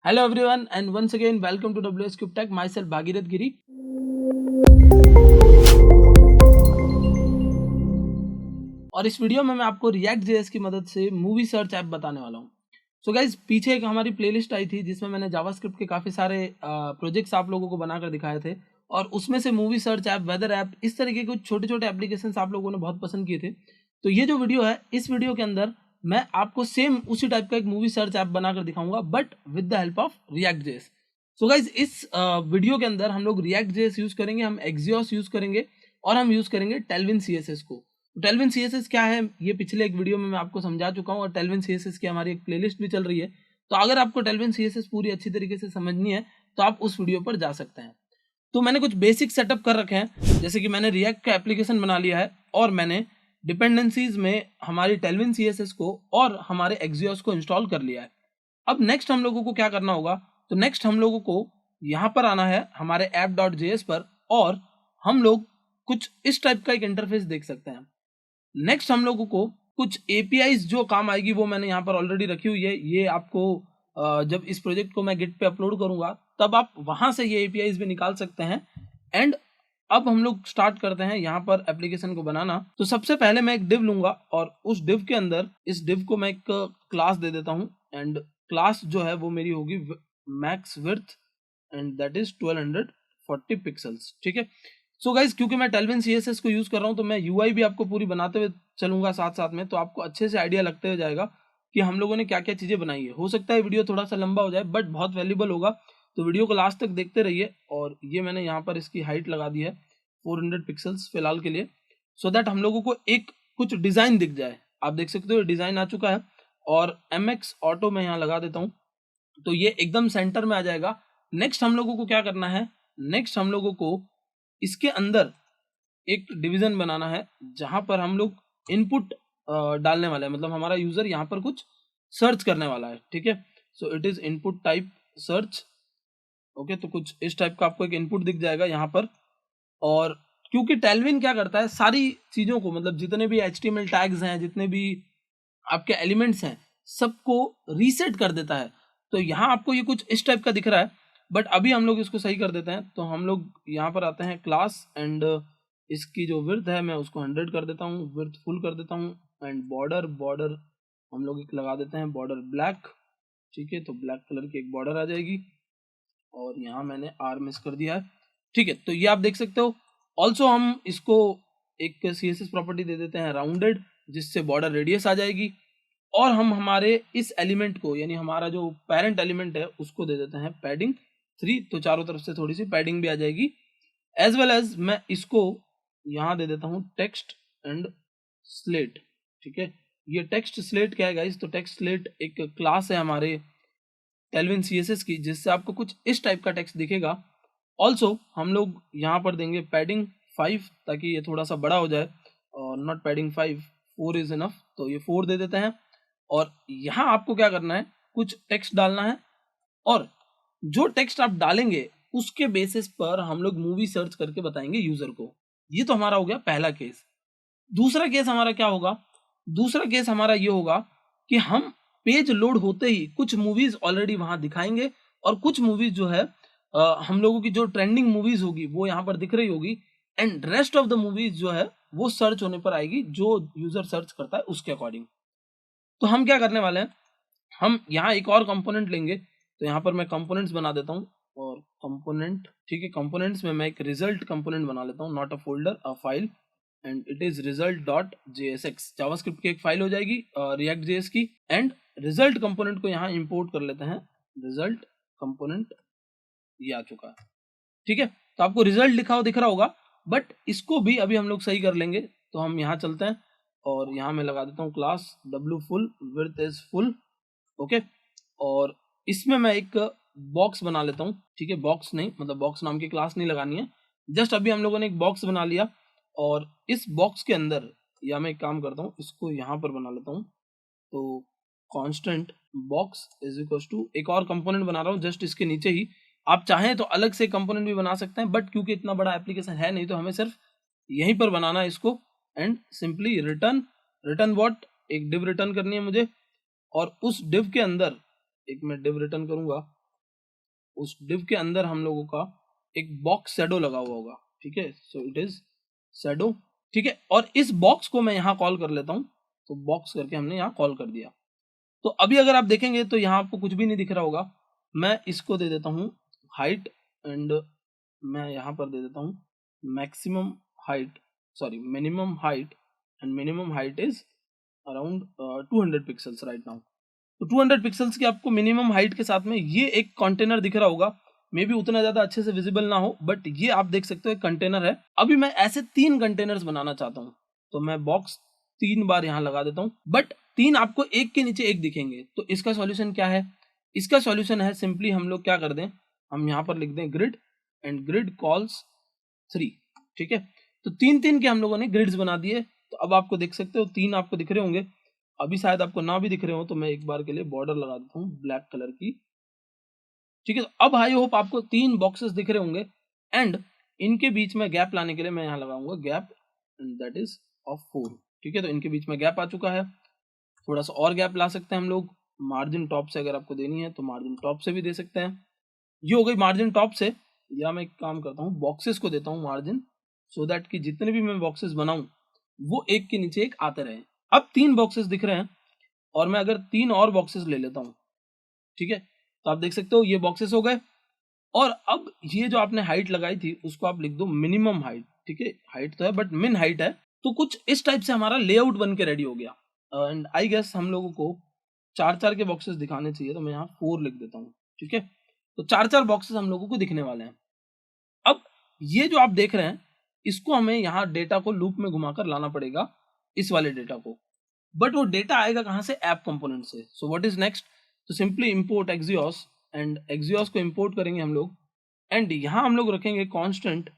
Hello everyone and once again welcome to WS Cube Tech. Myself Bhagirath Giri. और इस video में मैं आपको React.js की मदद से मूवी सर्च ऐप बताने वाला हूँ। सो गाइज पीछे एक हमारी प्लेलिस्ट आई थी जिसमें मैंने जावास्क्रिप्ट के काफ़ी सारे प्रोजेक्ट्स आप लोगों को बनाकर दिखाए थे और उसमें से movie search app, weather app, इस तरीके के कुछ छोटे छोटे एप्लीकेशंस आप लोगों ने बहुत पसंद किए थे। तो ये जो वीडियो है, इस वीडियो के अंदर मैं आपको सेम उसी टाइप का एक मूवी सर्च ऐप बनाकर दिखाऊंगा but with the help of React.js। So guys इस वीडियो के अंदर हम लोग React.js यूज़ करेंगे, हम Axios यूज़ करेंगे और हम यूज़ करेंगे Tailwind CSS को। टेलविन CSS क्या है ये पिछले एक वीडियो में मैं आपको समझा चुका हूँ और टेलविन CSS की हमारी एक प्लेलिस्ट भी चल रही है। तो अगर आपको टेलविन CSS पूरी अच्छी तरीके से समझनी है तो आप उस वीडियो पर जा सकते हैं। तो मैंने कुछ बेसिक सेटअप कर रखे हैं, जैसे कि मैंने रिएक्ट का एप्लीकेशन बना लिया है और मैंने डिपेंडेंसीज में हमारी टेलविन CSS को और हमारे Axios को इंस्टॉल कर लिया है। अब नेक्स्ट हम लोगों को क्या करना होगा, तो नेक्स्ट हम लोगों को यहाँ पर आना है हमारे app.js पर और हम लोग कुछ इस टाइप का एक इंटरफेस देख सकते हैं। नेक्स्ट हम लोगों को कुछ एपीआईज जो काम आएगी वो मैंने यहाँ पर ऑलरेडी रखी हुई है। ये आपको जब इस प्रोजेक्ट को मैं गिट पे अपलोड करूंगा तब आप वहां से ये एपीआईज भी निकाल सकते हैं। एंड अब हम लोग स्टार्ट करते हैं यहाँ पर एप्लीकेशन को बनाना। तो सबसे पहले मैं एक डिव लूंगा और उस डिव के अंदर इस डिव को मैं एक क्लास दे देता हूँ एंड क्लास जो है वो मेरी होगी max width and that is 1240 pixels. ठीक है। सो गाइज क्योंकि मैं टेलविन CSS को यूज कर रहा हूँ तो मैं यूआई भी आपको पूरी बनाते हुए चलूंगा साथ साथ में, तो आपको अच्छे से आइडिया लगते हुए जाएगा कि हम लोगों ने क्या क्या चीजें बनाई है। हो सकता है वीडियो थोड़ा सा लंबा हो जाए बट बहुत वैल्यूबल होगा, तो वीडियो को लास्ट तक देखते रहिए। और ये मैंने यहाँ पर इसकी हाइट लगा दी है 400 पिक्सल्स फिलहाल के लिए, सो दैट हम लोगों को एक कुछ डिजाइन दिख जाए। आप देख सकते हो डिजाइन आ चुका है और MX ऑटो में यहाँ लगा देता हूँ तो ये एकदम सेंटर में आ जाएगा। नेक्स्ट हम लोगों को क्या करना है, नेक्स्ट हम लोगों को इसके अंदर एक डिवीजन बनाना है जहां पर हम लोग इनपुट डालने वाले हैं, मतलब हमारा यूजर यहाँ पर कुछ सर्च करने वाला है। ठीक है। सो it is input type search. Okay, तो कुछ इस टाइप का आपको एक इनपुट दिख जाएगा यहाँ पर। और क्योंकि टेलविन क्या करता है, सारी चीजों को, मतलब जितने भी HTML टैग्स हैं, जितने भी आपके एलिमेंट्स हैं, सबको रीसेट कर देता है। तो यहाँ आपको ये कुछ इस टाइप का दिख रहा है बट अभी हम लोग इसको सही कर देते हैं। तो हम लोग यहाँ पर आते हैं क्लास एंड इसकी जो विड्थ है मैं उसको 100 कर देता हूँ, विड्थ फुल कर देता हूँ एंड बॉर्डर बॉर्डर हम लोग एक लगा देते हैं बॉर्डर ब्लैक। ठीक है, तो ब्लैक कलर की एक बॉर्डर आ जाएगी और यहाँ मैंने आर मिस कर दिया है। ठीक है, तो ये आप देख सकते हो। ऑल्सो हम इसको एक CSS प्रॉपर्टी दे देते हैं राउंडेड, जिससे बॉर्डर रेडियस आ जाएगी। और हम हमारे इस एलिमेंट को, यानी हमारा जो पेरेंट एलिमेंट है उसको दे देते हैं पैडिंग 3, तो चारों तरफ से थोड़ी सी पैडिंग भी आ जाएगी। एज वेल एज मैं इसको यहाँ दे देता हूँ टेक्स्ट एंड स्लेट। ठीक है, ये टेक्स्ट स्लेट क्या है गाइस, तो टेक्स्ट स्लेट एक क्लास है हमारे टेलविन CSS की जिससे आपको कुछ इस टाइप का टेक्स्ट दिखेगा। ऑल्सो हम लोग यहाँ पर देंगे पैडिंग 5 ताकि ये थोड़ा सा बड़ा हो जाए, और नॉट पैडिंग 5, 4 इज इनफ, तो ये 4 दे देते हैं। और यहाँ आपको क्या करना है, कुछ टेक्स्ट डालना है और जो टेक्स्ट आप डालेंगे उसके बेसिस पर हम लोग मूवी सर्च करके बताएंगे यूजर को। ये तो हमारा हो गया पहला केस। दूसरा केस हमारा क्या होगा, दूसरा केस हमारा ये होगा कि हम पेज लोड होते ही कुछ मूवीज ऑलरेडी वहां दिखाएंगे और कुछ मूवीज जो है हम लोगों की जो ट्रेंडिंग मूवीज होगी वो यहाँ पर दिख रही होगी and rest of the movies जो है वो सर्च होने पर आएगी जो यूजर सर्च करता है उसके अकॉर्डिंग। तो हम क्या करने वाले हैं, हम यहाँ एक और कंपोनेंट लेंगे। तो यहाँ पर मैं कंपोनेंट्स बना देता हूँ और कंपोनेंट, ठीक है, कंपोनेंट्स में मैं एक रिजल्ट कंपोनेंट बना लेता हूँ, not a folder, a file, and it is result.jsx। JavaScript की एक फाइल हो जाएगी React.js की। एंड रिजल्ट कंपोनेंट को यहाँ इंपोर्ट कर लेते हैं, रिजल्ट कंपोनेंट ये आ चुका है। ठीक है, तो आपको रिजल्ट लिखा हुआ दिख रहा होगा बट इसको भी अभी हम लोग सही कर लेंगे। तो हम यहाँ चलते हैं और यहाँ मैं लगा देता हूँ class w full width is full। Okay, और इसमें मैं एक बॉक्स बना लेता हूँ। ठीक है, बॉक्स नहीं, मतलब बॉक्स नाम की क्लास नहीं लगानी है, जस्ट अभी हम लोगों ने एक बॉक्स बना लिया और इस बॉक्स के अंदर, या मैं एक काम करता हूँ इसको यहाँ पर बना लेता हूँ। तो constant box is equal to एक और कंपोनेंट बना रहा हूँ जस्ट इसके नीचे ही। आप चाहें तो अलग से कंपोनेंट भी बना सकते हैं बट क्योंकि इतना बड़ा एप्लीकेशन है नहीं तो हमें सिर्फ यहीं पर बनाना है इसको। And simply return, return what, एक डिव रिटर्न करनी है मुझे और उस डिव के अंदर एक मैं डिव रिटर्न करूंगा उस डिव के अंदर हम लोगों का एक बॉक्स शैडो लगा हुआ होगा, ठीक है। सो इट इज शैडो, ठीक है। और इस बॉक्स को मैं यहाँ कॉल कर लेता हूँ, तो बॉक्स करके हमने यहाँ कॉल कर दिया। तो अभी अगर आप देखेंगे तो यहाँ आपको कुछ भी नहीं दिख रहा होगा। मैं इसको दे देता हूँ हाइट, एंड मैं यहाँ पर दे देता हूँ maximum height, sorry minimum height, and minimum height is around 200 pixels right now. तो 200 पिक्सल्स की आपको मिनिमम हाइट के साथ में ये एक कंटेनर दिख रहा होगा। मे बी उतना ज्यादा अच्छे से विजिबल ना हो, बट ये आप देख सकते हो एक कंटेनर है। अभी मैं ऐसे 3 कंटेनर्स बनाना चाहता हूँ, तो मैं बॉक्स 3 बार यहाँ लगा देता हूँ, बट 3 आपको एक के नीचे एक दिखेंगे। तो इसका सॉल्यूशन क्या है? इसका सॉल्यूशन है सिंपली हम लोग क्या कर दें, हम यहाँ पर लिख दें ग्रिड, एंड ग्रिड कॉल्स 3, ठीक है। तो 3 के हम लोगों ने ग्रिड्स बना दिए। तो अब आपको देख सकते हो 3 आपको दिख रहे होंगे। अभी शायद आपको ना भी दिख रहे हो, तो मैं एक बार के लिए बॉर्डर लगा देता हूँ ब्लैक कलर की, ठीक है। तो अब आई होप आपको 3 बॉक्सेस दिख रहे होंगे, एंड इनके बीच में गैप लाने के लिए मैं यहाँ लगाऊंगा gap, and that is of 4, ठीक है। तो इनके बीच में गैप आ चुका है। थोड़ा सा और गैप ला सकते हैं हम लोग, मार्जिन टॉप से अगर आपको देनी है तो मार्जिन टॉप से भी दे सकते हैं। ये हो गई मार्जिन टॉप से। या मैं एक काम करता हूँ, बॉक्सेस को देता हूँ मार्जिन, सो दैट कि जितने भी मैं बॉक्सेस बनाऊं वो एक के नीचे एक आते रहे। अब 3 बॉक्सेस दिख रहे हैं, और मैं अगर 3 और बॉक्सेस ले लेता हूँ, ठीक है, तो आप देख सकते हो ये बॉक्सेस हो गए। और अब ये जो आपने हाइट लगाई थी उसको आप लिख दो मिनिमम हाइट, ठीक है। हाइट तो है बट मिन हाइट है। तो कुछ इस टाइप से हमारा लेआउट बन के रेडी हो गया। एंड आई गेस हम लोगों को 4 के बॉक्सेस दिखाने चाहिए, तो मैं यहाँ 4 लिख देता हूँ, ठीक है। तो 4 बॉक्सेस हम लोगों को दिखने वाले हैं। अब ये जो आप देख रहे हैं, इसको हमें यहाँ डेटा को लूप में घुमाकर लाना पड़ेगा, इस वाले डेटा को। बट वो डेटा आएगा कहाँ से? ऐप कंपोनेंट से। So what is next? तो simply import axios, and axios को इंपोर्ट करेंगे हम लोग, एंड यहाँ हम लोग रखेंगे कांस्टेंट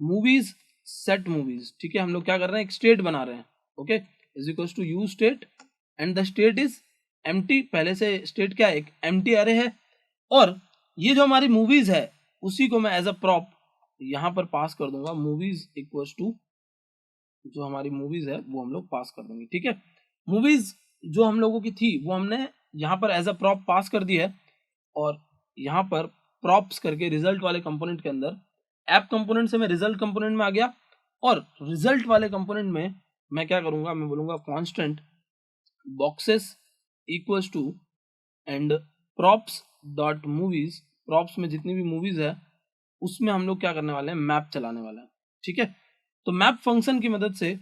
मूवीज सेट मूवीज, ठीक है। हम लोग क्या कर रहे हैं, एक स्टेट बना रहे हैं, okay, is equals to you state, and the state is empty. पहले से स्टेट क्या है, एक एम्प्टी अरे है, और ये जो हमारी मूवीज है उसी को मैं एज अ प्रॉप यहाँ पर पास कर दूंगा। मूवीज इक्वल्स टू जो हमारी मूवीज है वो हम लोग पास कर देंगे, ठीक है। मूवीज जो हम लोगों की थी वो हमने यहाँ पर एज अ प्रॉप पास कर दी है, और यहाँ पर प्रॉप्स करके रिजल्ट वाले कंपोनेंट के अंदर ऐप कंपोनेंट से मैं रिजल्ट कंपोनेंट में आ गया, और रिजल्ट वाले कंपोनेंट में मैं क्या करूंगा, मैं बोलूंगा constant boxes equals to and props dot movies. Props में जितनी भी मूवीज है उसमें हम लोग क्या करने वाले हैं, मैप चलाने वाले हैं, ठीक है। तो मैप फंक्शन की मदद से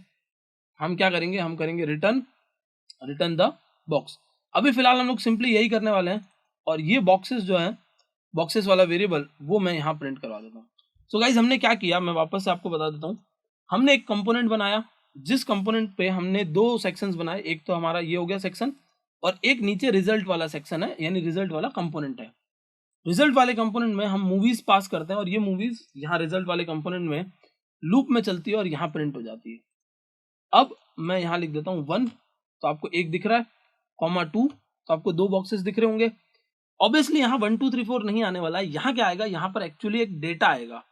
हम क्या करेंगे, हम करेंगे रिटर्न द बॉक्स। अभी फिलहाल हम लोग सिंपली यही करने वाले हैं, और ये बॉक्सेस जो है, बॉक्सेस वाला वेरिएबल वो मैं यहाँ प्रिंट करवा देता हूँ। सो गाइज हमने क्या किया, मैं वापस से आपको बता देता हूँ। हमने एक कंपोनेंट बनाया, जिस कंपोनेंट पे हमने 2 सेक्शंस बनाए। एक तो हमारा ये हो गया सेक्शन, और एक नीचे रिजल्ट वाला सेक्शन है, यानी रिजल्ट वाला कंपोनेंट है। रिजल्ट वाले कंपोनेंट में हम मूवीज पास करते हैं, और ये मूवीज यहाँ रिजल्ट वाले कंपोनेंट में लूप में चलती है और यहाँ प्रिंट हो जाती है। अब मैं यहाँ लिख देता हूँ 1, तो आपको 1 दिख रहा है, कॉमा 2, तो आपको 2 बॉक्सेस दिख रहे होंगे। ऑब्वियसली यहाँ 1 2 3 4 नहीं आने वाला है, यहाँ क्या आएगा, यहाँ पर एक्चुअली एक डेटा आएगा।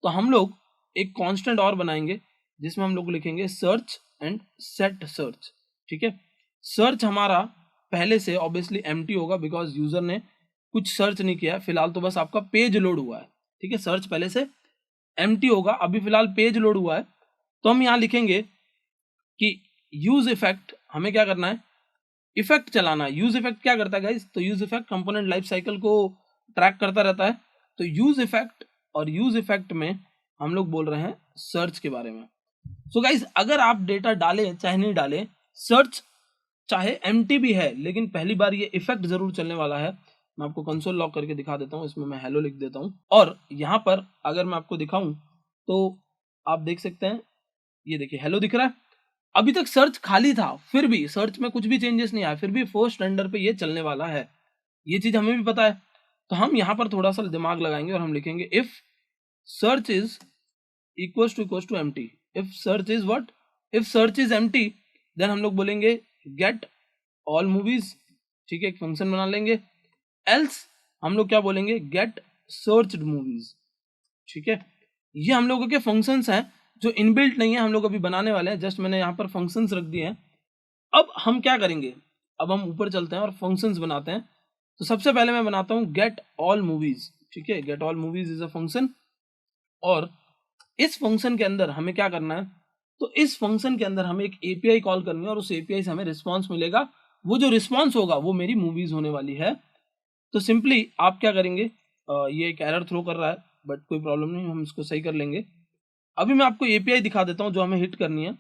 तो हम लोग एक कांस्टेंट और बनाएंगे, जिसमें हम लोग लिखेंगे सर्च एंड सेट सर्च, ठीक है। सर्च हमारा पहले से ऑब्वियसली एम्प्टी होगा, बिकॉज यूजर ने कुछ सर्च नहीं किया है, फिलहाल तो बस आपका पेज लोड हुआ है, ठीक है। सर्च पहले से एम्प्टी होगा, अभी फिलहाल पेज लोड हुआ है। तो हम यहाँ लिखेंगे कि यूज इफेक्ट, हमें क्या करना है, इफेक्ट चलाना है। यूज इफेक्ट क्या करता है गाइस, तो use effect component life cycle को ट्रैक करता रहता है। तो यूज इफेक्ट, और यूज इफेक्ट में हम लोग बोल रहे हैं सर्च के बारे में। सो गाइस अगर आप डेटा डालें चाहे नहीं डालें, सर्च चाहे एम्प्टी भी है, लेकिन पहली बार ये इफेक्ट जरूर चलने वाला है। मैं आपको कंसोल लॉक करके दिखा देता हूँ, इसमें मैं हेलो लिख देता हूँ, और यहाँ पर अगर मैं आपको दिखाऊं तो आप देख सकते हैं, ये देखिए हेलो दिख रहा है। अभी तक सर्च खाली था, फिर भी सर्च में कुछ भी चेंजेस नहीं आया, फिर भी फर्स्ट रेंडर पे ये चलने वाला है, ये चीज हमें भी पता है। तो हम यहाँ पर थोड़ा सा दिमाग लगाएंगे और हम लिखेंगे if search is equals to empty. If search is what, if search is empty, then हम लोग बोलेंगे गेट ऑल मूवीज, ठीक है, एक फंक्शन बना लेंगे। एल्स हम लोग क्या बोलेंगे, गेट सर्च्ड मूवीज, ठीक है। ये हम लोगों के फंक्शंस हैं जो इनबिल्ट नहीं है, हम लोग अभी बनाने वाले हैं, जस्ट मैंने यहाँ पर फंक्शंस रख दिए हैं। अब हम क्या करेंगे, अब हम ऊपर चलते हैं और फंक्शंस बनाते हैं। तो सबसे पहले मैं बनाता हूँ गेट ऑल मूवीज, ठीक है, get all movies is a function. और इस फंक्शन के अंदर हमें क्या करना है, तो इस फंक्शन के अंदर हमें एक एपीआई कॉल करनी है और उस एपीआई से हमें रिस्पॉन्स मिलेगा। वो जो रिस्पॉन्स होगा वो मेरी मूवीज होने वाली है। तो सिंपली आप क्या करेंगे, ये एक एरर थ्रो कर रहा है बट कोई प्रॉब्लम नहीं, हम इसको सही कर लेंगे। अभी मैं आपको एपीआई दिखा देता हूँ जो हमें हिट करनी है।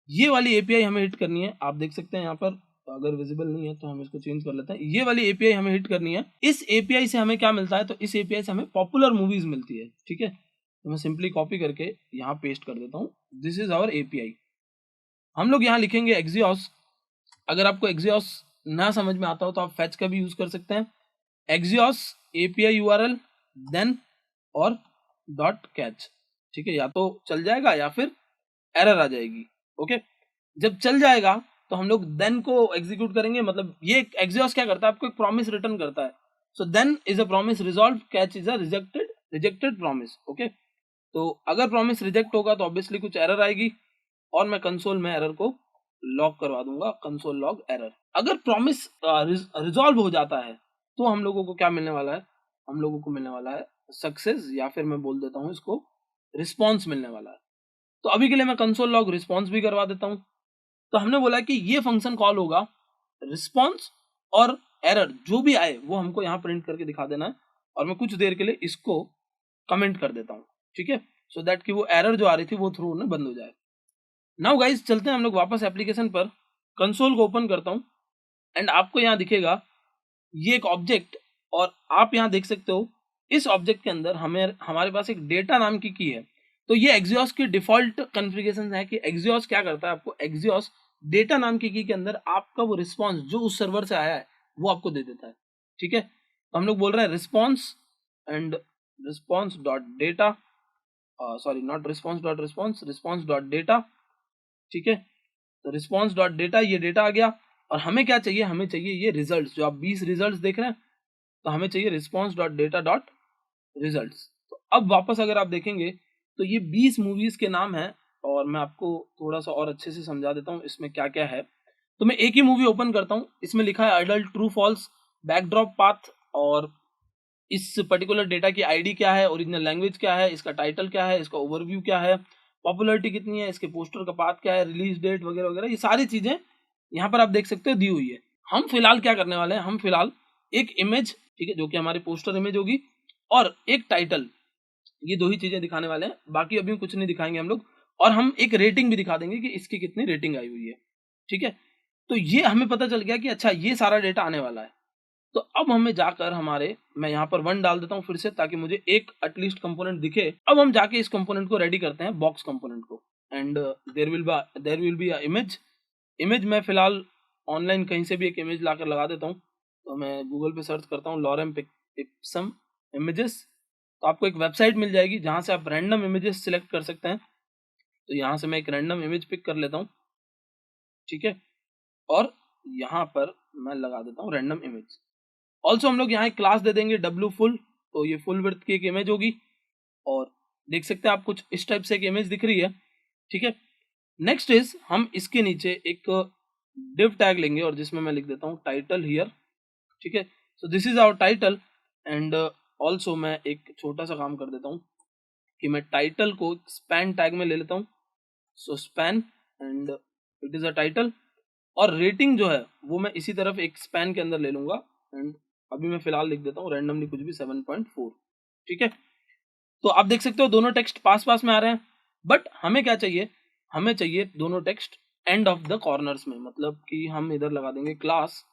ये वाली एपीआई हमें हिट करनी है, आप देख सकते हैं यहाँ पर, अगर विजिबल नहीं है तो हम इसको चेंज कर लेते हैं। ये वाली एपीआई हमें हिट करनी है। इस एपीआई से हमें क्या मिलता है, तो इस एपीआई से हमें पॉपुलर मूवीज मिलती है। ठीक है, तो मैं सिंपली कॉपी करके यहाँ पेस्ट कर देता हूँ, दिस इज आवर एपीआई। हम लोग यहाँ लिखेंगे एक्सियोस। अगर आपको एक्सियोस ना समझ में आता हो तो आप फैच का भी यूज कर सकते हैं। एक्सियोस एपीआई यूआरएल देन और डॉट कैच। ठीक है, या तो चल जाएगा या फिर एरर आ जाएगी। ओके, जब चल जाएगा तो हम लोग देन को एग्जीक्यूट करेंगे। मतलब ये एक्सियोस क्या करता है, आपको एक प्रॉमिस रिटर्न करता है। So then is a promise resolve, catch is a rejected promise. Okay, तो अगर प्रॉमिस रिजेक्ट होगा तो ऑब्वियसली कुछ एरर आएगी और मैं कंसोल में एरर को लॉग करवा दूंगा, कंसोल लॉग एरर। अगर प्रॉमिस रिजॉल्व हो जाता है तो हम लोगों को क्या मिलने वाला है, हम लोगों को मिलने वाला है सक्सेस, या फिर मैं बोल देता हूँ इसको रिस्पॉन्स मिलने वाला है। तो अभी के लिए मैं कंसोल लॉग रिस्पॉन्स भी करवा देता हूँ। तो हमने बोला कि ये फंक्शन कॉल होगा, रिस्पॉन्स और एरर जो भी आए वो हमको यहाँ प्रिंट करके दिखा देना है। और मैं कुछ देर के लिए इसको कमेंट कर देता हूँ, ठीक है, सो दैट कि वो एरर जो आ रही थी वो थ्रू होना बंद हो जाए। नाउ गाइस चलते हैं हम लोग वापस एप्लीकेशन पर। कंसोल को ओपन करता हूँ एंड आपको यहाँ दिखेगा ये एक ऑब्जेक्ट, और आप यहाँ देख सकते हो इस ऑब्जेक्ट के अंदर हमारे पास एक डेटा नाम की है। तो ये एक्सियोस की डिफॉल्ट कॉन्फ़िगरेशन है कि एक्सियोस क्या करता है, आपको एक्सियोस डेटा नाम की के अंदर आपका वो रिस्पॉन्स जो उस सर्वर से आया है वो आपको दे देता है। ठीक है, तो हम लोग बोल रहे हैं response and response dot data, sorry not response dot response dot data. ठीक है, तो रिस्पॉन्स डॉट डेटा, ये डेटा आ गया। और हमें क्या चाहिए, हमें चाहिए ये रिजल्ट्स, जो आप 20 रिजल्ट्स देख रहे हैं, तो हमें चाहिए response dot data dot results. तो अब वापस अगर आप देखेंगे तो ये 20 मूवीज के नाम है, और मैं आपको थोड़ा सा और अच्छे से समझा देता हूँ इसमें क्या क्या है। तो मैं एक ही मूवी ओपन करता हूँ, इसमें लिखा है adult, true false, backdrop path, और इस पर्टिकुलर डेटा की आईडी क्या है, ओरिजिनल लैंग्वेज क्या है, इसका टाइटल क्या है, इसका ओवरव्यू क्या है, पॉपुलैरिटी कितनी है, इसके पोस्टर का पाथ क्या है, रिलीज डेट वगैरह वगैरह, ये सारी चीजें यहाँ पर आप देख सकते हो दी हुई है। हम फिलहाल क्या करने वाले हैं, हम फिलहाल एक इमेज, ठीक है, जो कि हमारी पोस्टर इमेज होगी, और एक टाइटल, ये दो ही चीजें दिखाने वाले हैं, बाकी अभी कुछ नहीं दिखाएंगे हम लोग। और हम एक रेटिंग भी दिखा देंगे कि इसकी कितनी रेटिंग आई हुई है। ठीक है, तो ये हमें पता चल गया कि अच्छा ये सारा डेटा आने वाला है। तो अब हमें जाकर मैं यहाँ पर 1 डाल देता हूँ फिर से, ताकि मुझे एक एटलीस्ट कंपोनेंट दिखे। अब हम जाके इस कंपोनेंट को रेडी करते हैं, बॉक्स कंपोनेंट को, and there will be a image मैं फिलहाल ऑनलाइन कहीं से भी एक इमेज लाकर लगा देता हूँ। तो मैं गूगल पे सर्च करता हूँ लॉरेम इप्सम इमेजेस, तो आपको एक वेबसाइट मिल जाएगी जहाँ से आप रैंडम इमेजेस सिलेक्ट कर सकते हैं। तो यहाँ से मैं एक रैंडम इमेज पिक कर लेता हूँ, ठीक है, और यहाँ पर मैं लगा देता हूँ रैंडम इमेज। ऑल्सो हम लोग यहाँ एक क्लास दे देंगे डब्ल्यू फुल, तो ये फुल विड्थ की एक इमेज होगी, और देख सकते हैं आप कुछ इस टाइप से एक इमेज दिख रही है। ठीक है, नेक्स्ट इज हम इसके नीचे एक डिव टैग लेंगे और जिसमें मैं लिख देता हूँ टाइटल हियर। ठीक है, so this is our title, and also मैं एक छोटा सा काम कर देता हूँ कि मैं टाइटल को स्पैन टैग में ले लेता हूँ। So span and it is a title, और रेटिंग जो है वो मैं इसी तरफ एक स्पैन के अंदर ले लूंगा, एंड अभी मैं फिलहाल लिख देता हूँ रैंडमली कुछ भी 7.4। ठीक है, तो आप देख सकते हो दोनों टेक्स्ट पास पास में आ रहे हैं, बट हमें क्या चाहिए, हमें चाहिए दोनों text end of the corners में। मतलब कि हम इधर लगा देंगे क्लास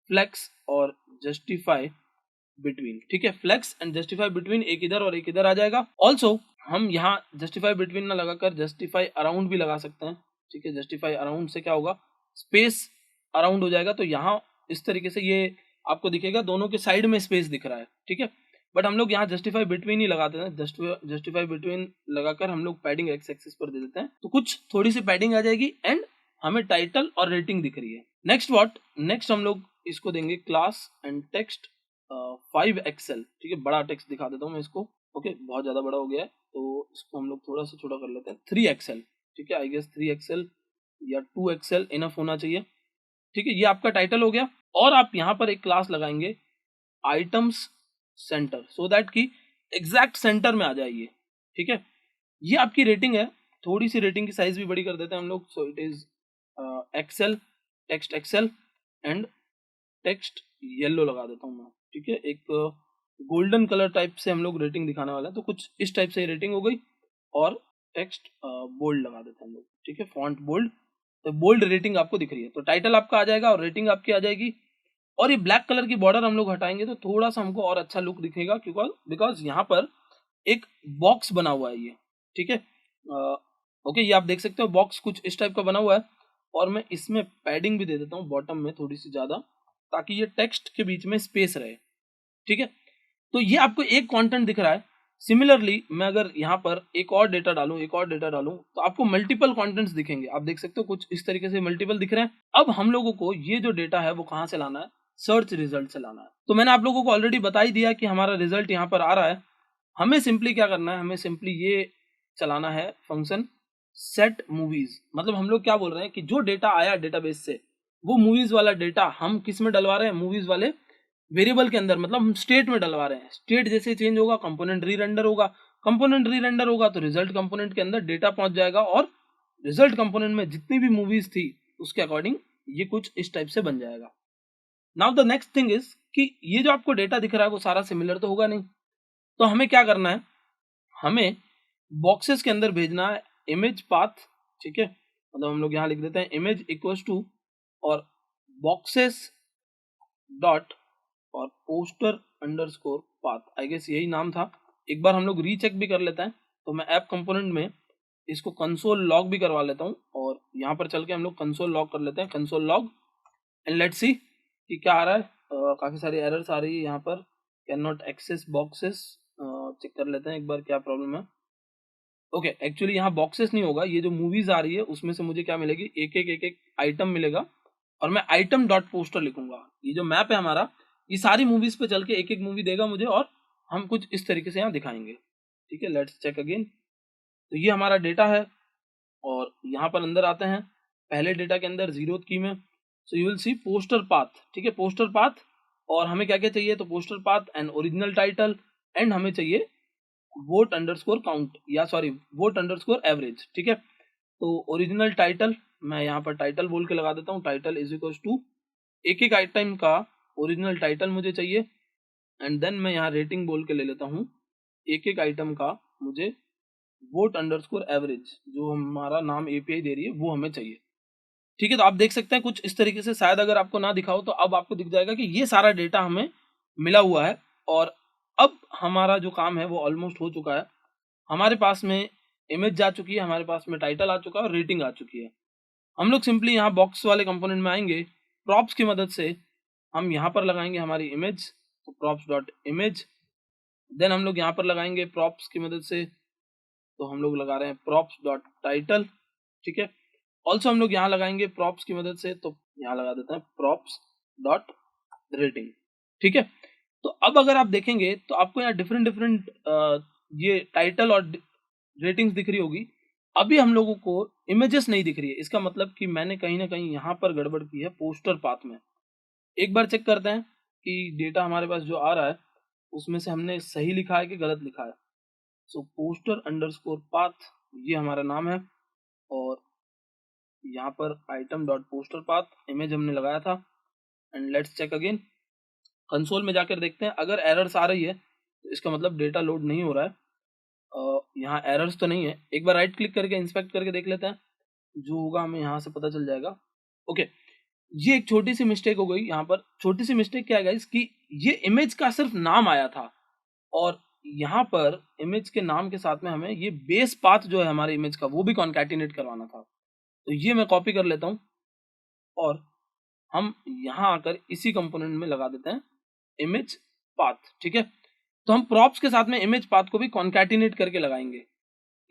फ्लेक्स और जस्टिफाई बिटवीन। ठीक है, फ्लेक्स एंड जस्टिफाई बिटवीन, एक इधर और एक इधर आ जाएगा। ऑल्सो हम यहाँ जस्टिफाई बिटवीन ना लगाकर जस्टिफाई अराउंड भी लगा सकते हैं। ठीक है, जस्टिफाई अराउंड से क्या होगा, स्पेस अराउंड हो जाएगा, तो यहाँ इस तरीके से ये आपको दिखेगा, दोनों के साइड में स्पेस दिख रहा है। ठीक है, बट हम लोग यहाँ जस्टिफाई बिटवीन ही लगाते हैं, जस्टिफाई बिटवीन लगाकर हम लोग पैडिंग एक्स एक्सिस पर दे देते हैं, तो कुछ थोड़ी सी पैडिंग आ जाएगी, एंड हमें टाइटल और रेटिंग दिख रही है। नेक्स्ट हम लोग इसको देंगे क्लास एंड टेक्स्ट 5 एक्सएल। ठीक है, बड़ा टेक्स्ट दिखा देता हूँ मैं इसको। ओके, बहुत ज्यादा बड़ा हो गया है, तो इसको हम लोग थोड़ा सा छोटा कर लेते हैं, 3 एक्सएल। ठीक है, आई गेस 3 एक्सएल या 2 एक्सएल इनफ होना चाहिए। ठीक है, ये आपका टाइटल हो गया, और आप यहाँ पर एक क्लास लगाएंगे आइटम्स सेंटर, सो दैट कि एग्जैक्ट सेंटर में आ जाए ये, ठीक है। ये आपकी रेटिंग है। थोड़ी सी रेटिंग की साइज भी बड़ी कर देते हैं हम लोग, so it is excel, text excel and text yellow लगा देता हूँ मैं, ठीक है। एक गोल्डन कलर टाइप से हम लोग रेटिंग दिखाने वाले हैं, तो कुछ इस टाइप से रेटिंग हो गई। और टेक्स्ट बोल्ड लगा देते हैं हम लोग, ठीक है, फॉन्ट बोल्ड। तो बोल्ड रेटिंग आपको दिख रही है, तो टाइटल आपका आ जाएगा और रेटिंग आपकी आ जाएगी। और ये ब्लैक कलर की बॉर्डर हम लोग हटाएंगे तो थोड़ा सा हमको और अच्छा लुक दिखेगा, क्योंकि बिकॉज यहाँ पर एक बॉक्स बना हुआ है ये, ठीक है। ओके, ये आप देख सकते हो बॉक्स कुछ इस टाइप का बना हुआ है। और मैं इसमें पैडिंग भी दे देता हूँ बॉटम में थोड़ी सी ज्यादा, ताकि ये टेक्स्ट के बीच में स्पेस रहे, ठीक है। तो ये आपको एक कंटेंट दिख रहा है। सिमिलरली मैं अगर यहाँ पर एक और डेटा डालूं, तो आपको मल्टीपल कंटेंट्स दिखेंगे। आप देख सकते हो कुछ इस तरीके से मल्टीपल दिख रहे हैं। अब हम लोगों को ये जो डेटा है वो कहाँ से लाना है, सर्च रिजल्ट से लाना है। तो मैंने आप लोगों को ऑलरेडी बता ही दिया कि हमारा रिजल्ट यहाँ पर आ रहा है। हमें सिंपली क्या करना है, हमें सिंपली ये चलाना है फंक्शन सेट मूवीज। मतलब हम लोग क्या बोल रहे हैं कि जो डेटा आया डेटाबेस से, वो मूवीज वाला डेटा हम किस में डलवा रहे हैं, मूवीज वाले वेरिएबल के अंदर, मतलब हम स्टेट में डलवा रहे हैं। स्टेट जैसे चेंज होगा कंपोनेंट री रेंडर होगा, कंपोनेंट री रेंडर होगा तो रिजल्ट कंपोनेंट के अंदर डेटा पहुंच जाएगा, और रिजल्ट कंपोनेंट में जितनी भी मूवीज थी उसके अकॉर्डिंग ये कुछ इस टाइप से बन जाएगा। Now the next thing is कि ये जो आपको डेटा दिख रहा है वो सारा सिमिलर तो होगा नहीं, तो हमें क्या करना है, हमें बॉक्सेस के अंदर भेजना है इमेज पाथ, ठीक है। मतलब हम लोग यहाँ लिख देते हैं इमेज इक्वल्स टू और बॉक्सेस डॉट और poster underscore path, I guess यही नाम था। एक बार हम लोग रीचेक भी कर लेते हैं। तो मैं ऐप कंपोनेंट में इसको कंसोल लॉग भी करवा लेता हूँ, और यहाँ पर चल के हम लोग कंसोल लॉग कर लेते हैं, console log, and let's see कि क्या आ रहा है। काफी सारी एरर्स आ रही है यहाँ पर, can not access boxes. Check कर लेते हैं एक बार क्या प्रॉब्लम है। ओके, एक्चुअली यहाँ बॉक्सेस नहीं होगा, ये जो मूवीज आ रही है उसमें से मुझे क्या मिलेगी, एक एक आइटम मिलेगा, और मैं आइटम डॉट पोस्टर लिखूंगा। ये जो मैप है हमारा, ये सारी मूवीज पे चल के एक एक मूवी देगा मुझे, और हम कुछ इस तरीके से यहाँ दिखाएंगे, ठीक है। Let's check again. तो ये हमारा डेटा है, और यहाँ पर अंदर आते हैं पहले डेटा के अंदर जीरो की में, so you will see poster path, ठीक है, पोस्टर पाथ। और हमें क्या क्या चाहिए, तो poster path and original title, and हमें चाहिए वोट अंडरस्कोर काउंट, या सॉरी वोट अंडरस्कोर एवरेज, ठीक है। तो ओरिजिनल टाइटल मैं यहाँ पर टाइटल बोल के लगा देता हूँ, टाइटल इज इक्वल टू एक एक आइटम का ओरिजिनल टाइटल मुझे चाहिए, एंड देन मैं यहाँ रेटिंग बोल के ले लेता हूँ एक एक आइटम का मुझे वोट अंडरस्कोर एवरेज, जो हमारा नाम एपीआई दे रही है वो हमें चाहिए, ठीक है। तो आप देख सकते हैं कुछ इस तरीके से, शायद अगर आपको ना दिखाओ तो अब आपको दिख जाएगा कि ये सारा डेटा हमें मिला हुआ है। और अब हमारा जो काम है वो ऑलमोस्ट हो चुका है। हमारे पास में इमेज जा चुकी है, हमारे पास में टाइटल आ चुका है, और रेटिंग आ चुकी है। हम लोग सिंपली यहाँ बॉक्स वाले कंपोनेंट में आएंगे, प्रॉप्स की मदद से हम यहाँ पर लगाएंगे हमारी इमेज, तो प्रॉप्स डॉट इमेज। देन हम लोग यहाँ पर लगाएंगे प्रॉप्स की मदद से, तो हम लोग लगा रहे हैं प्रॉप्स डॉट टाइटल, ठीक है। ऑल्सो हम लोग यहाँ लगाएंगे प्रॉप्स की मदद से, तो यहाँ लगा देते हैं प्रॉप्स डॉट रेटिंग, ठीक है। तो अब अगर आप देखेंगे तो आपको यहाँ डिफरेंट डिफरेंट ये टाइटल और रेटिंग्स दिख रही होगी। अभी हम लोगों को इमेजेस नहीं दिख रही है, इसका मतलब कि मैंने कहीं ना कहीं यहाँ पर गड़बड़ की है पोस्टर पाथ में। एक बार चेक करते हैं कि डेटा हमारे पास जो आ रहा है उसमें से हमने सही लिखा है कि गलत लिखा है। सो पोस्टर अंडरस्कोर पाथ ये हमारा नाम है, और यहाँ पर item dot poster path image हमने लगाया था, and let's check again. Console में जाकर देखते हैं, अगर एरर्स आ रही है तो इसका मतलब डेटा लोड नहीं हो रहा है। यहाँ एरर्स तो नहीं है, एक बार राइट क्लिक करके इंस्पेक्ट करके देख लेते हैं, जो होगा हमें यहाँ से पता चल जाएगा। ओके, ये एक छोटी सी मिस्टेक हो गई यहाँ पर। छोटी सी मिस्टेक क्या है गाइस कि ये इमेज का सिर्फ नाम आया था, और यहाँ पर इमेज के नाम के साथ में हमें ये बेस पाथ जो है हमारे इमेज का वो भी कॉन्कैटिनेट करवाना था। तो ये मैं कॉपी कर लेता हूँ, और हम यहाँ आकर इसी कंपोनेंट में लगा देते हैं इमेज पाथ, ठीक है। तो हम प्रॉप्स के साथ में इमेज पाथ को भी कॉन्कैटिनेट करके लगाएंगे।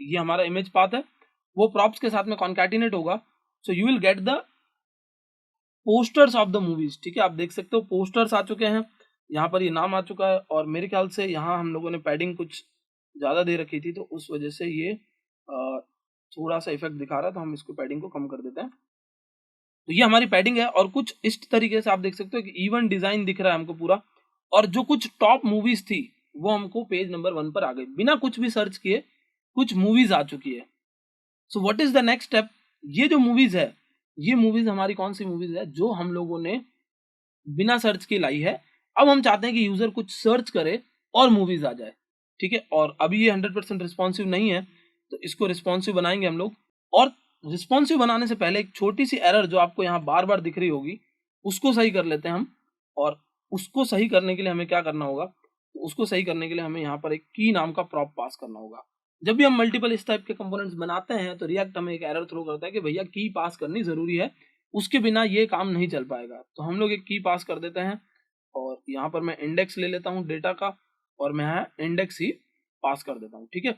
ये हमारा इमेज पाथ है, वो प्रॉप्स के साथ में कॉन्कैटिनेट होगा, so you will get the posters of the movies, ठीक है। आप देख सकते हो पोस्टर्स आ चुके हैं, यहाँ पर ये नाम आ चुका है, और मेरे ख्याल से यहाँ हम लोगों ने पैडिंग कुछ ज़्यादा दे रखी थी, तो उस वजह से ये थोड़ा सा इफेक्ट दिखा रहा है, तो हम इसको पैडिंग को कम कर देते हैं। तो ये हमारी पैडिंग है, और कुछ इस तरीके से आप देख सकते हो कि इवन डिजाइन दिख रहा है हमको पूरा, और जो कुछ टॉप मूवीज थी वो हमको पेज नंबर 1 पर आ गई, बिना कुछ भी सर्च किए कुछ मूवीज आ चुकी है। सो what is the next step? ये जो मूवीज है, ये मूवीज हमारी कौन सी मूवीज है जो हम लोगों ने बिना सर्च के लाई है। अब हम चाहते हैं कि यूजर कुछ सर्च करे और मूवीज आ जाए, ठीक है। और अभी ये 100% रिस्पॉन्सिव नहीं है, तो इसको रिस्पॉन्सिव बनाएंगे हम लोग। और रिस्पॉन्सिव बनाने से पहले एक छोटी सी एरर जो आपको यहाँ बार बार दिख रही होगी, उसको सही कर लेते हैं हम। और उसको सही करने के लिए हमें क्या करना होगा? तो उसको सही करने के लिए हमें यहाँ पर एक की नाम का प्रॉप पास करना होगा। जब भी हम मल्टीपल इस टाइप के कंपोनेंट्स बनाते हैं तो रिएक्ट हमें एक एरर थ्रो करता है कि भैया की पास करनी जरूरी है, उसके बिना ये काम नहीं चल पाएगा। तो हम लोग एक की पास कर देते हैं और यहाँ पर मैं इंडेक्स ले लेता हूँ डेटा का, और मैं यहाँ इंडेक्स ही पास कर देता हूँ, ठीक है।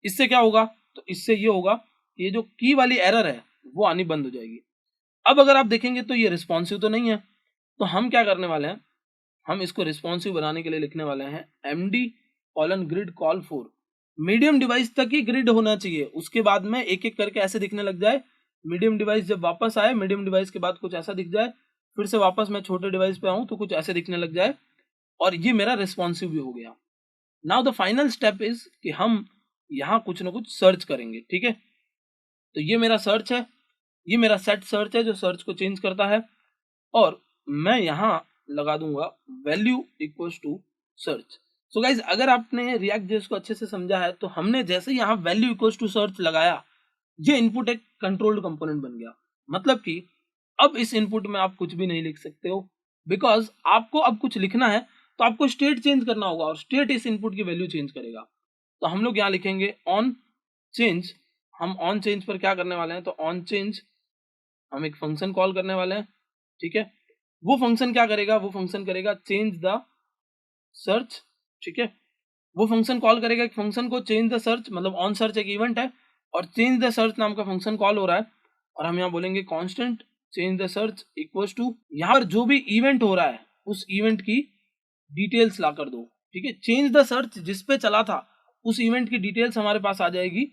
इससे क्या होगा? तो इससे ये होगा कि ये जो की वाली एरर है वो आनी बंद हो जाएगी। अब अगर आप देखेंगे तो ये रिस्पॉन्सिव तो नहीं है, तो हम क्या करने वाले हैं? हम इसको रिस्पॉन्सिव बनाने के लिए लिखने वाले हैं md:grid call for। Medium device तक ही ग्रिड होना चाहिए, उसके बाद में एक एक करके ऐसे दिखने लग जाए। मीडियम डिवाइस जब वापस आए, मीडियम डिवाइस के बाद कुछ ऐसा दिख जाए, फिर से वापस मैं छोटे डिवाइस पे आऊं तो कुछ ऐसे दिखने लग जाए, और ये मेरा रिस्पॉन्सिव भी हो गया। Now the final step is कि हम यहाँ कुछ ना कुछ सर्च करेंगे, ठीक है। तो ये मेरा सर्च है, ये मेरा सेट सर्च है जो सर्च को चेंज करता है, और मैं यहाँ लगा दूंगा value equals to search. So guys, अगर आपने रिएक्ट जेएस को अच्छे से समझा है तो हमने जैसे यहाँ वैल्यू इक्वल्स टू सर्च लगाया, ये इनपुट एक कंट्रोल्ड कंपोनेंट बन गया। मतलब कि अब इस इनपुट में आप कुछ भी नहीं लिख सकते हो, बिकॉज आपको अब कुछ लिखना है तो आपको स्टेट चेंज करना होगा, और स्टेट इस इनपुट की वैल्यू चेंज करेगा। तो हम लोग यहाँ लिखेंगे ऑन चेंज। हम ऑन चेंज पर क्या करने वाले हैं? तो ऑन चेंज हम एक फंक्शन कॉल करने वाले हैं, ठीक है। वो फंक्शन क्या करेगा? वो फंक्शन करेगा चेंज द सर्च, ठीक है। वो फंक्शन कॉल करेगा एक फंक्शन को चेंज द सर्च, मतलब ऑन सर्च एक इवेंट है और चेंज द सर्च नाम का फंक्शन कॉल हो रहा है, और हम यहाँ बोलेंगे constant change the search equals to, यहाँ पर जो भी इवेंट हो रहा है उस इवेंट की डिटेल्स ला कर दो, ठीक है। चेंज द सर्च जिस पे चला था उस इवेंट की डिटेल्स हमारे पास आ जाएगी।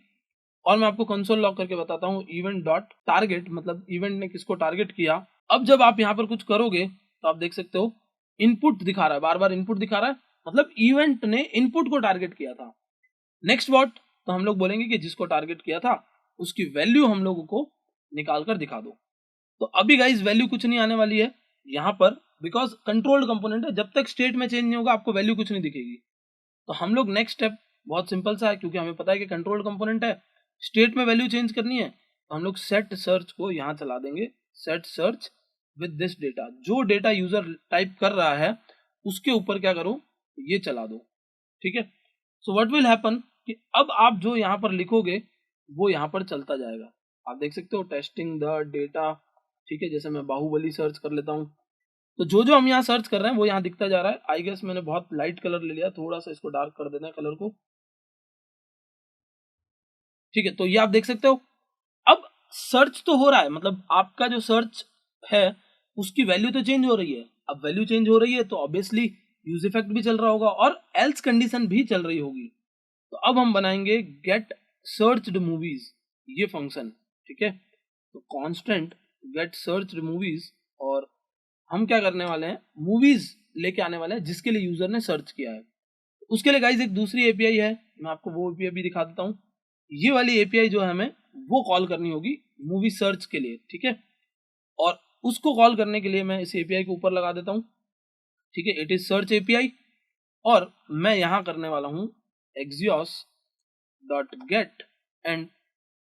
और मैं आपको कंसोल लॉग करके बताता हूँ इवेंट डॉट टारगेट, मतलब इवेंट ने किसको टारगेट किया। अब जब आप यहाँ पर कुछ करोगे तो आप देख सकते हो इनपुट दिखा रहा है, बार बार इनपुट दिखा रहा है, मतलब इवेंट ने इनपुट को टारगेट किया था। Next what? तो हम लोग बोलेंगे कि जिसको टारगेट किया था उसकी वैल्यू हम लोगों को निकाल कर दिखा दो। तो अभी गाइज वैल्यू कुछ नहीं आने वाली है यहाँ पर, बिकॉज कंट्रोल्ड कंपोनेंट है, जब तक स्टेट में चेंज नहीं होगा आपको वैल्यू कुछ नहीं दिखेगी। तो हम लोग नेक्स्ट स्टेप बहुत सिंपल सा है, क्योंकि हमें पता है कि कंट्रोल्ड कंपोनेंट है, स्टेट में वैल्यू चेंज करनी है, तो हम लोग सेट सर्च को यहाँ चला देंगे। Set search with this data, जो डेटा यूजर टाइप कर रहा है उसके ऊपर क्या करो? ये चला दो, ठीक है। सो व्हाट विल हैपन कि अब आप जो यहाँ पर लिखोगे वो यहाँ पर चलता जाएगा। आप देख सकते हो टेस्टिंग द डेटा, ठीक है। जैसे मैं बाहुबली सर्च कर लेता हूँ, तो जो जो हम यहाँ सर्च कर रहे हैं वो यहाँ दिखता जा रहा है। आई गेस मैंने बहुत लाइट कलर ले लिया, थोड़ा सा इसको डार्क कर देना है कलर को, ठीक है। तो ये आप देख सकते हो अब सर्च तो हो रहा है, मतलब आपका जो सर्च है उसकी वैल्यू तो चेंज हो रही है। अब वैल्यू चेंज हो रही है तो ऑब्वियसली यूज इफेक्ट भी चल रहा होगा और एल्स कंडीशन भी चल रही होगी। तो अब हम बनाएंगे गेट सर्च्ड मूवीज, ये फंक्शन, ठीक है। तो कांस्टेंट गेट सर्च्ड मूवीज, और हम क्या करने वाले हैं? मूवीज लेके आने वाले हैं जिसके लिए यूजर ने सर्च किया है। उसके लिए गाइज एक दूसरी एपीआई है, मैं आपको वो एपीआई भी दिखा देता हूँ। ये वाली एपीआई जो है हमें वो कॉल करनी होगी मूवी सर्च के लिए, ठीक है। और उसको कॉल करने के लिए मैं इस एपीआई को ऊपर लगा देता हूँ, ठीक है। इट इज सर्च एपीआई, और मैं यहां करने वाला हूं Axios dot gate and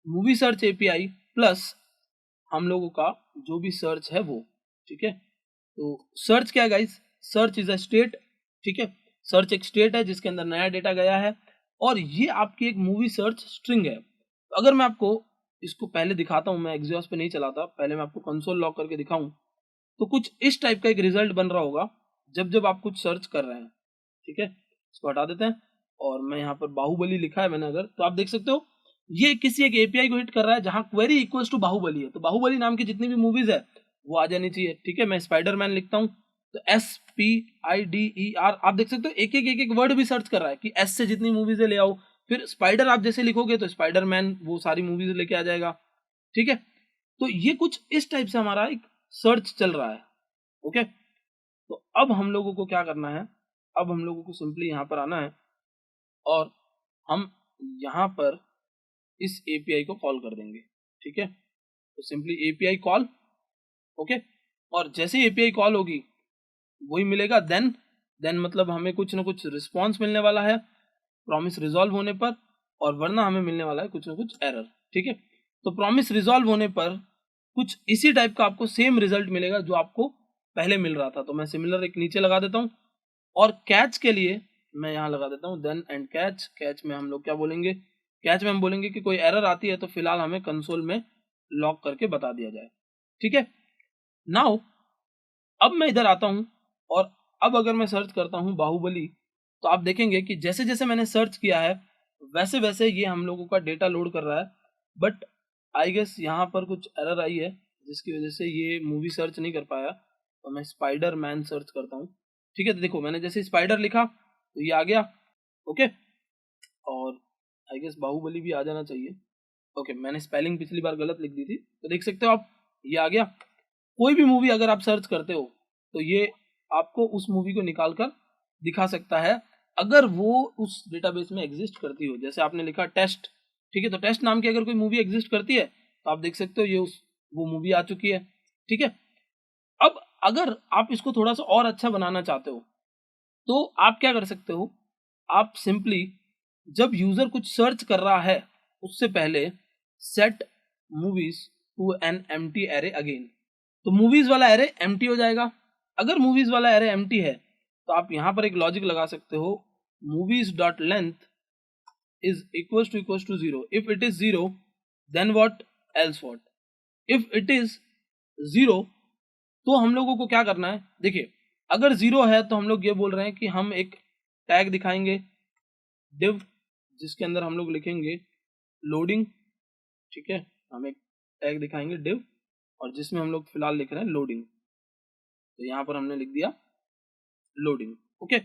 movie search API plus हम लोगों का जो भी सर्च है वो, ठीक है। तो सर्च क्या है guys? Search is a state, ठीक है। सर्च एक स्टेट है जिसके अंदर नया डेटा गया है, और ये आपकी एक मूवी सर्च स्ट्रिंग है। तो अगर मैं आपको इसको पहले दिखाता हूं, मैं एक्सियोस पे नहीं चलाता, पहले मैं आपको कंसोल लॉग करके दिखाऊं, तो कुछ इस टाइप का एक रिजल्ट बन रहा होगा जब जब आप कुछ सर्च कर रहे हैं, ठीक है। इसको हटा देते हैं, और मैं यहाँ पर बाहुबली लिखा है मैंने अगर, तो आप देख सकते हो ये किसी एक एपीआई को हिट कर रहा है जहां क्वेरी इक्वल्स टू बाहुबली है। तो बाहुबली नाम की जितनी भी मूवीज है वो आ जानी चाहिए, ठीक है। मैं स्पाइडरमैन लिखता हूँ तो SPIDER, आप देख सकते हो एक एक वर्ड भी सर्च कर रहा है कि एस से जितनी मूवीज है ले आओ। फिर स्पाइडर आप जैसे लिखोगे तो स्पाइडरमैन वो सारी मूवीज लेके आ जाएगा, ठीक है। तो ये कुछ इस टाइप से हमारा एक सर्च चल रहा है, ओके। तो अब हम लोगों को क्या करना है? अब हम लोगों को सिंपली यहाँ पर आना है और हम यहाँ पर इस API को कॉल कर देंगे, ठीक है। तो सिंपली API कॉल, ओके। और जैसे ही API कॉल होगी वही मिलेगा देन मतलब हमें कुछ ना कुछ रिस्पॉन्स मिलने वाला है प्रॉमिस रिजॉल्व होने पर, और वरना हमें मिलने वाला है कुछ ना कुछ एरर, ठीक है। तो प्रॉमिस रिजॉल्व होने पर कुछ इसी टाइप का आपको सेम रिजल्ट मिलेगा जो आपको पहले मिल रहा था। तो मैं सिमिलर एक नीचे लगा देता हूँ, और कैच के लिए मैं यहाँ लगा देता हूँ देन एंड कैच। कैच में हम लोग क्या बोलेंगे, कैच में हम बोलेंगे कि कोई एरर आती है तो फिलहाल हमें कंसोल में लॉक करके बता दिया जाए, ठीक है। नाउ अब मैं इधर आता हूँ, और अब अगर मैं सर्च करता हूँ बाहुबली, तो आप देखेंगे कि जैसे जैसे मैंने सर्च किया है वैसे वैसे ये हम लोगों का डेटा लोड कर रहा है। बट आई गेस यहाँ पर कुछ एरर आई है जिसकी वजह से ये मूवी सर्च नहीं कर पाया। तो मैं स्पाइडर मैन सर्च करता हूँ, ठीक है। तो देखो मैंने जैसे स्पाइडर लिखा तो ये आ गया, ओके। और आई गेस बाहुबली भी आ जाना चाहिए, ओके। मैंने स्पेलिंग पिछली बार गलत लिख दी थी, तो देख सकते हो आप ये आ गया। कोई भी मूवी अगर आप सर्च करते हो तो ये आपको उस मूवी को निकाल कर दिखा सकता है अगर वो उस डेटाबेस में एग्जिस्ट करती हो। जैसे आपने लिखा टेस्ट, ठीक है। तो टेस्ट नाम की अगर कोई मूवी एग्जिस्ट करती है तो आप देख सकते हो ये वो मूवी आ चुकी है, ठीक है। अब अगर आप इसको थोड़ा सा और अच्छा बनाना चाहते हो तो आप क्या कर सकते हो, आप सिंपली जब यूजर कुछ सर्च कर रहा है उससे पहले set movies to an empty array again, तो मूवीज वाला एरे एम्प्टी हो जाएगा। अगर मूवीज वाला एरे एम्प्टी है तो आप यहां पर एक लॉजिक लगा सकते हो, movies dot length is equal to 0। If it is 0 then what else what. If it is 0 तो हम लोगों को क्या करना है, देखिए अगर 0 है तो हम लोग ये बोल रहे हैं कि हम एक टैग दिखाएंगे div, जिसके अंदर हम लोग लिखेंगे लोडिंग, ठीक है। हम एक टैग दिखाएंगे div और जिसमें हम लोग फिलहाल लिख रहे हैं लोडिंग, तो यहाँ पर हमने लिख दिया लोडिंग, ओके।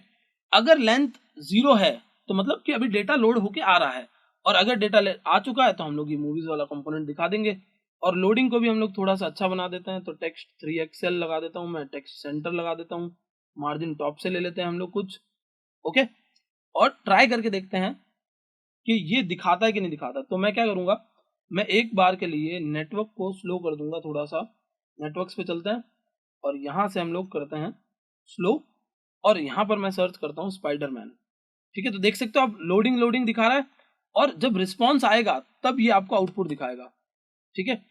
अगर लेंथ 0 है तो मतलब कि अभी डेटा लोड होके आ रहा है, और अगर डेटा आ चुका है तो हम लोग ये मूवीज वाला कंपोनेंट दिखा देंगे। और लोडिंग को भी हम लोग थोड़ा सा अच्छा बना देते हैं, तो टेक्स्ट 3XL लगा देता हूँ मैं, टेक्स्ट सेंटर लगा देता हूँ, मार्जिन टॉप से ले लेते हैं हम लोग कुछ, ओके। और ट्राई करके देखते हैं कि ये दिखाता है कि नहीं दिखाता। तो मैं क्या करूंगा, मैं एक बार के लिए नेटवर्क को स्लो कर दूंगा थोड़ा सा। नेटवर्क्स पे चलते हैं और यहाँ से हम लोग करते हैं स्लो, और यहाँ पर मैं सर्च करता हूँ स्पाइडरमैन, ठीक है। तो देख सकते हो आप लोडिंग लोडिंग दिखा रहा है, और जब रिस्पॉन्स आएगा तब ये आपको आउटपुट दिखाएगा, ठीक है।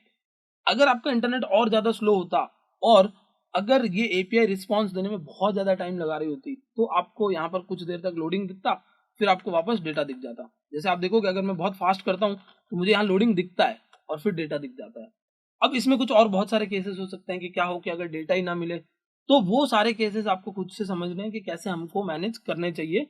अगर आपका इंटरनेट और ज़्यादा स्लो होता और अगर ये API रिस्पॉन्स देने में बहुत ज़्यादा टाइम लगा रही होती तो आपको यहाँ पर कुछ देर तक लोडिंग दिखता, फिर आपको वापस डेटा दिख जाता। जैसे आप देखोगे अगर मैं बहुत फास्ट करता हूँ तो मुझे यहाँ लोडिंग दिखता है और फिर डेटा दिख जाता है। अब इसमें कुछ और बहुत सारे केसेस हो सकते हैं कि क्या हो कि अगर डेटा ही ना मिले, तो वो सारे केसेस आपको खुद से समझने हैं कि कैसे हमको मैनेज करने चाहिए।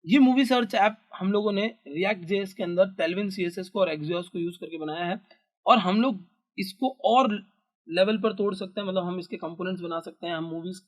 ये मूवी सर्च ऐप हम लोगों ने रिएक्ट जेएस के अंदर टेलविन CSS को और एक्सियोस को यूज करके बनाया है, और हम लोग इसको और लेवल पर तोड़ सकते हैं। मतलब हम इसके कंपोनेंट्स बना सकते हैं, हम मूवीज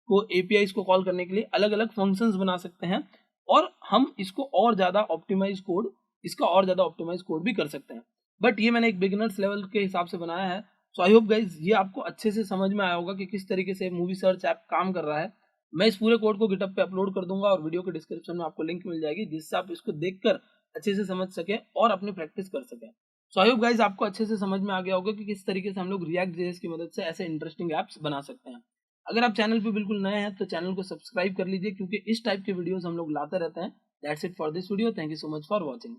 को APIs को कॉल करने के लिए अलग अलग फंक्शंस बना सकते हैं, और हम इसको और ज़्यादा ऑप्टिमाइज कोड, इसका और ज़्यादा ऑप्टिमाइज कोड भी कर सकते हैं। बट ये मैंने एक बिगिनर्स लेवल के हिसाब से बनाया है। सो आई होप गाइज ये आपको अच्छे से समझ में आया होगा कि किस तरीके से मूवी सर्च ऐप काम कर रहा है। मैं इस पूरे कोड को गिटहब पे अपलोड कर दूंगा और वीडियो के डिस्क्रिप्शन में आपको लिंक मिल जाएगी जिससे आप इसको देखकर अच्छे से समझ सके और अपनी प्रैक्टिस कर सकें। सो आई होप गाइज आपको अच्छे से समझ में आ गया होगा कि किस तरीके से हम लोग रिएक्ट जेएस की मदद से ऐसे इंटरेस्टिंग ऐप्स बना सकते हैं। अगर आप चैनल पे बिल्कुल नए हैं तो चैनल को सब्सक्राइब कर लीजिए, क्योंकि इस टाइप के वीडियोस हम लोग लाते रहते हैं। That's it for this video, thank you so much for watching.